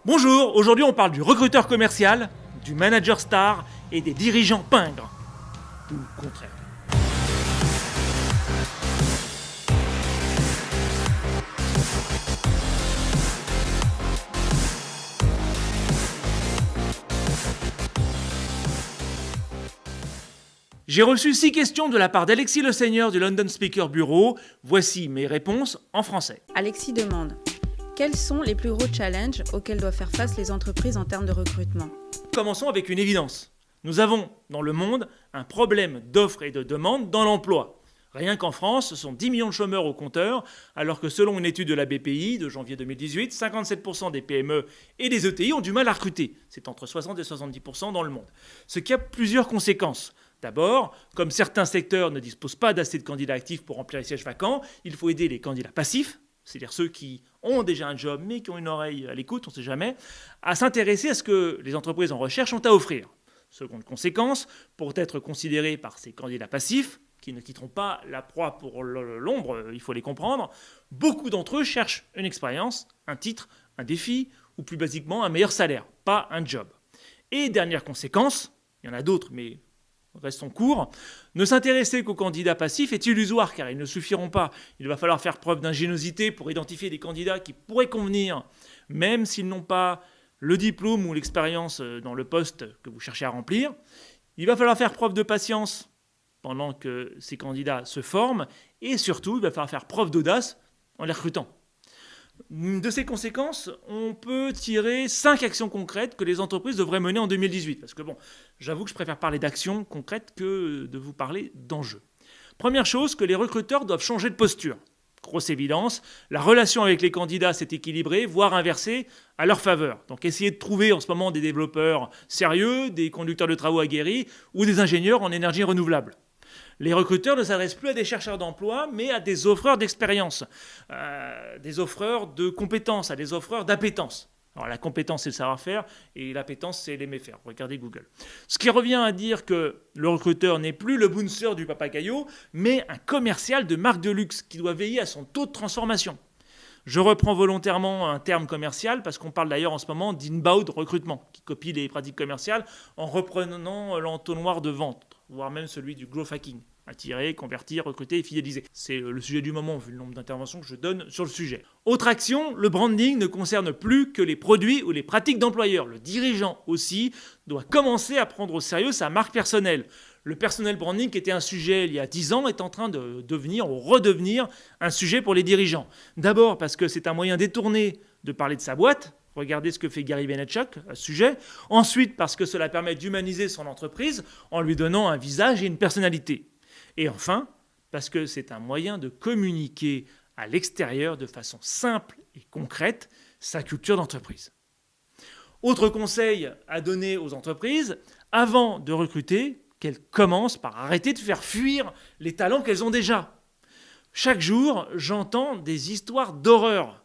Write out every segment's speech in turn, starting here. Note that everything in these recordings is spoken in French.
Bonjour, aujourd'hui on parle du recruteur commercial, du manager star et des dirigeants pingres. Ou le contraire. J'ai reçu 6 questions de la part d'Alexis Le Seigneur du London Speaker Bureau. Voici mes réponses en français. Alexis demande « Quels sont les plus gros challenges auxquels doivent faire face les entreprises en termes de recrutement ?» Commençons avec une évidence. Nous avons dans le monde un problème d'offre et de demande dans l'emploi. Rien qu'en France, ce sont 10 millions de chômeurs au compteur, alors que selon une étude de la BPI de janvier 2018, 57% des PME et des ETI ont du mal à recruter. C'est entre 60 et 70% dans le monde. Ce qui a plusieurs conséquences. D'abord, comme certains secteurs ne disposent pas d'assez de candidats actifs pour remplir les sièges vacants, il faut aider les candidats passifs, c'est-à-dire ceux qui ont déjà un job mais qui ont une oreille à l'écoute, on ne sait jamais, à s'intéresser à ce que les entreprises en recherche ont à offrir. Seconde conséquence, pour être considérés par ces candidats passifs, qui ne quitteront pas la proie pour l'ombre, il faut les comprendre, beaucoup d'entre eux cherchent une expérience, un titre, un défi, ou plus basiquement un meilleur salaire, pas un job. Et dernière conséquence, il y en a d'autres, mais restons courts, ne s'intéresser qu'aux candidats passifs est illusoire, car ils ne suffiront pas. Il va falloir faire preuve d'ingéniosité pour identifier des candidats qui pourraient convenir, même s'ils n'ont pas le diplôme ou l'expérience dans le poste que vous cherchez à remplir. Il va falloir faire preuve de patience pendant que ces candidats se forment, et surtout, il va falloir faire preuve d'audace en les recrutant. De ces conséquences, on peut tirer 5 actions concrètes que les entreprises devraient mener en 2018. Parce que j'avoue que je préfère parler d'actions concrètes que de vous parler d'enjeux. Première chose, que les recruteurs doivent changer de posture. Grosse évidence, la relation avec les candidats s'est équilibrée, voire inversée, à leur faveur. Donc essayez de trouver en ce moment des développeurs sérieux, des conducteurs de travaux aguerris ou des ingénieurs en énergie renouvelable. Les recruteurs ne s'adressent plus à des chercheurs d'emploi, mais à des offreurs d'expérience, des offreurs de compétences, à des offreurs d'appétence. Alors la compétence, c'est le savoir-faire, et l'appétence, c'est l'aimer faire. Regardez Google. Ce qui revient à dire que le recruteur n'est plus le bouncer du papagayo, mais un commercial de marque de luxe qui doit veiller à son taux de transformation. Je reprends volontairement un terme commercial parce qu'on parle d'ailleurs en ce moment d'inbound recrutement, qui copie les pratiques commerciales en reprenant l'entonnoir de vente, voire même celui du growth hacking. Attirer, convertir, recruter et fidéliser. C'est le sujet du moment vu le nombre d'interventions que je donne sur le sujet. Autre action, le branding ne concerne plus que les produits ou les pratiques d'employeurs. Le dirigeant aussi doit commencer à prendre au sérieux sa marque personnelle. Le personnel branding, qui était un sujet il y a 10 ans, est en train de devenir ou redevenir un sujet pour les dirigeants. D'abord parce que c'est un moyen détourné de parler de sa boîte. Regardez ce que fait Gary Vaynerchuk à ce sujet. Ensuite, parce que cela permet d'humaniser son entreprise en lui donnant un visage et une personnalité. Et enfin, parce que c'est un moyen de communiquer à l'extérieur de façon simple et concrète sa culture d'entreprise. Autre conseil à donner aux entreprises, avant de recruter, qu'elles commencent par arrêter de faire fuir les talents qu'elles ont déjà. Chaque jour, j'entends des histoires d'horreur,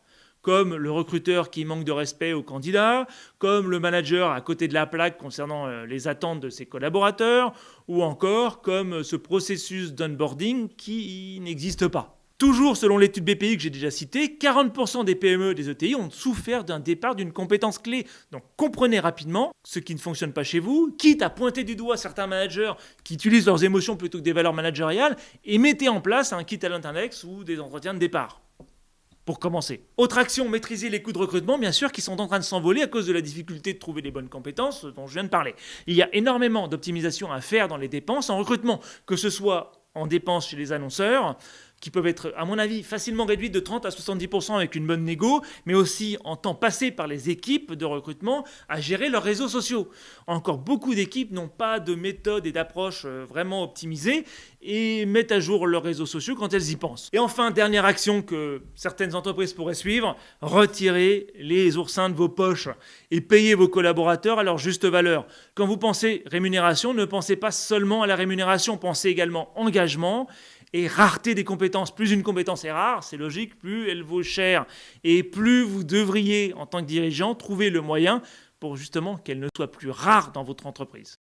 comme le recruteur qui manque de respect aux candidats, comme le manager à côté de la plaque concernant les attentes de ses collaborateurs, ou encore comme ce processus d'onboarding qui n'existe pas. Toujours selon l'étude BPI que j'ai déjà citée, 40% des PME et des ETI ont souffert d'un départ d'une compétence clé. Donc comprenez rapidement ce qui ne fonctionne pas chez vous, quitte à pointer du doigt certains managers qui utilisent leurs émotions plutôt que des valeurs managériales, et mettez en place un kit talent index ou des entretiens de départ. Pour commencer. Autre action, maîtriser les coûts de recrutement, bien sûr, qui sont en train de s'envoler à cause de la difficulté de trouver les bonnes compétences dont je viens de parler. Il y a énormément d'optimisation à faire dans les dépenses en recrutement, que ce soit en dépenses chez les annonceurs, qui peuvent être, à mon avis, facilement réduites de 30 à 70% avec une bonne négo, mais aussi en temps passé par les équipes de recrutement à gérer leurs réseaux sociaux. Encore beaucoup d'équipes n'ont pas de méthode et d'approche vraiment optimisées et mettent à jour leurs réseaux sociaux quand elles y pensent. Et enfin, dernière action que certaines entreprises pourraient suivre, retirez les oursins de vos poches et payez vos collaborateurs à leur juste valeur. Quand vous pensez rémunération, ne pensez pas seulement à la rémunération, pensez également engagement et rareté des compétences. Plus une compétence est rare, c'est logique, plus elle vaut cher. Et plus vous devriez, en tant que dirigeant, trouver le moyen pour justement qu'elle ne soit plus rare dans votre entreprise.